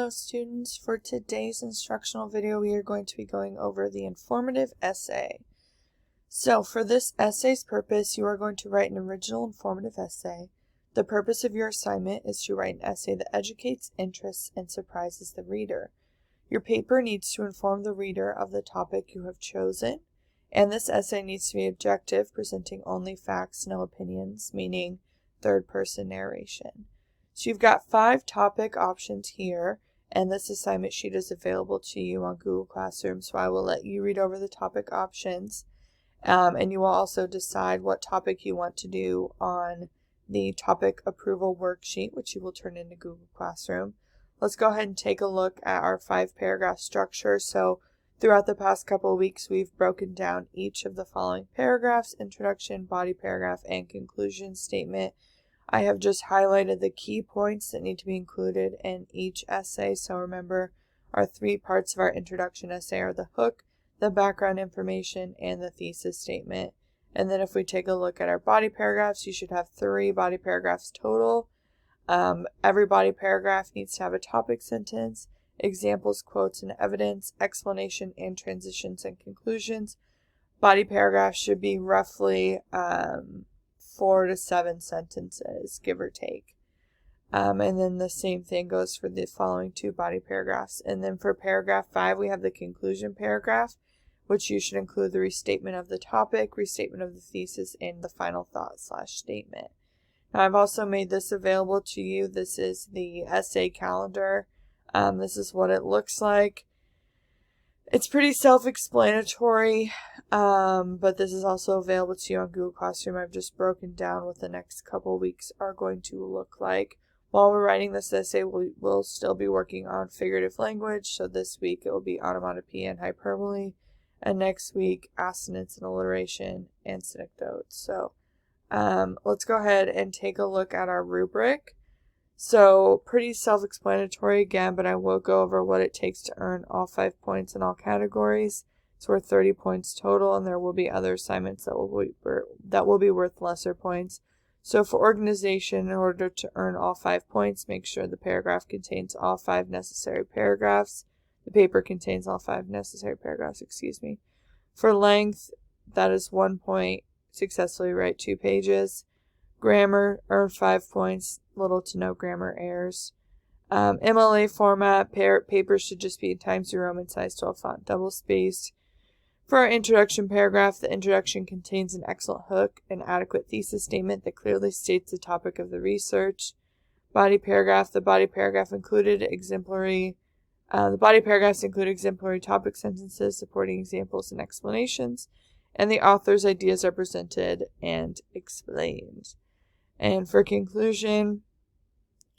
Hello students, for today's instructional video we are going to be going over the informative essay. So for this essay's purpose, you are going to write an original informative essay. The purpose of your assignment is to write an essay that educates, interests, and surprises the reader. Your paper needs to inform the reader of the topic you have chosen, and this essay needs to be objective, presenting only facts, no opinions, meaning third-person narration. So you've got 5 topic options here, and this assignment sheet is available to you on Google Classroom, so I will let you read over the topic options, and you will also decide what topic you want to do on the topic approval worksheet, which you will turn into Google Classroom. Let's go ahead and take a look at our 5-paragraph structure. So throughout the past couple of weeks, we've broken down each of the following paragraphs: introduction, body paragraph, and conclusion statement. I have just highlighted the key points that need to be included in each essay. So remember, our 3 parts of our introduction essay are the hook, the background information, and the thesis statement. And then if we take a look at our body paragraphs, you should have 3 body paragraphs total. Every body paragraph needs to have a topic sentence, examples, quotes, and evidence, explanation, and transitions and conclusions. Body paragraphs should be roughly 4 to 7 sentences, give or take. And then the same thing goes for the following 2 body paragraphs. And then for paragraph 5, we have the conclusion paragraph, which you should include the restatement of the topic, restatement of the thesis, and the final thought/statement. Now, I've also made this available to you. This is the essay calendar. This is what it looks like. It's pretty self-explanatory, but this is also available to you on Google Classroom. I've just broken down what the next couple weeks are going to look like. While we're writing this essay, we'll still be working on figurative language. So this week it will be onomatopoeia and hyperbole, and next week assonance and alliteration and synecdoches. So let's go ahead and take a look at our rubric. So pretty self-explanatory again, but I will go over what it takes to earn all 5 points in all categories. It's worth 30 points total, and there will be other assignments that will be worth lesser points. So for organization, in order to earn all 5 points, make sure the paragraph contains all 5 necessary paragraphs. The paper contains all 5 necessary paragraphs, For length, that is 1 point. Successfully write 2 pages. Grammar, earn 5 points, little to no grammar errors. MLA format, paper should just be in Times New Roman size 12 font, double spaced. For our introduction paragraph, the introduction contains an excellent hook, an adequate thesis statement that clearly states the topic of the research. Body paragraph, the body paragraphs include exemplary topic sentences supporting examples and explanations, and the author's ideas are presented and explained. And for conclusion,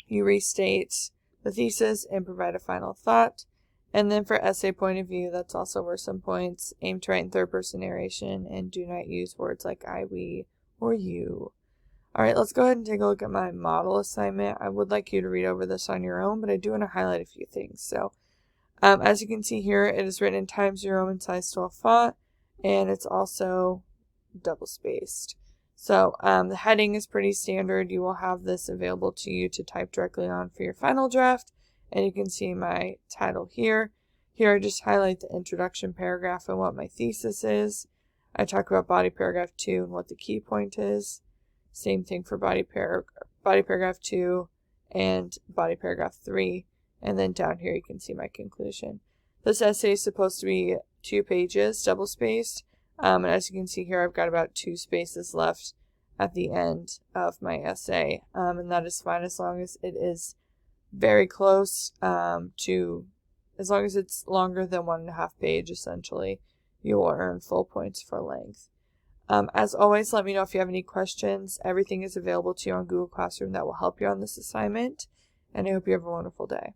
you restate the thesis and provide a final thought. And then for essay point of view, that's also worth some points. Aim to write in third-person narration and do not use words like I, we, or you. Alright, let's go ahead and take a look at my model assignment. I would like you to read over this on your own, but I do want to highlight a few things. So, as you can see here, it is written in Times New Roman size 12 font, and it's also double-spaced. So the heading is pretty standard. You will have this available to you to type directly on for your final draft. And you can see my title here. Here I just highlight the introduction paragraph and what my thesis is. I talk about body paragraph 2 and what the key point is. Same thing for body paragraph 2 and body paragraph 3. And then down here you can see my conclusion. This essay is supposed to be 2 pages, double spaced. And as you can see here, I've got about 2 spaces left at the end of my essay. And that is fine as long as it is very close as long as it's longer than 1.5 pages, essentially, you will earn full points for length. As always, let me know if you have any questions. Everything is available to you on Google Classroom that will help you on this assignment. And I hope you have a wonderful day.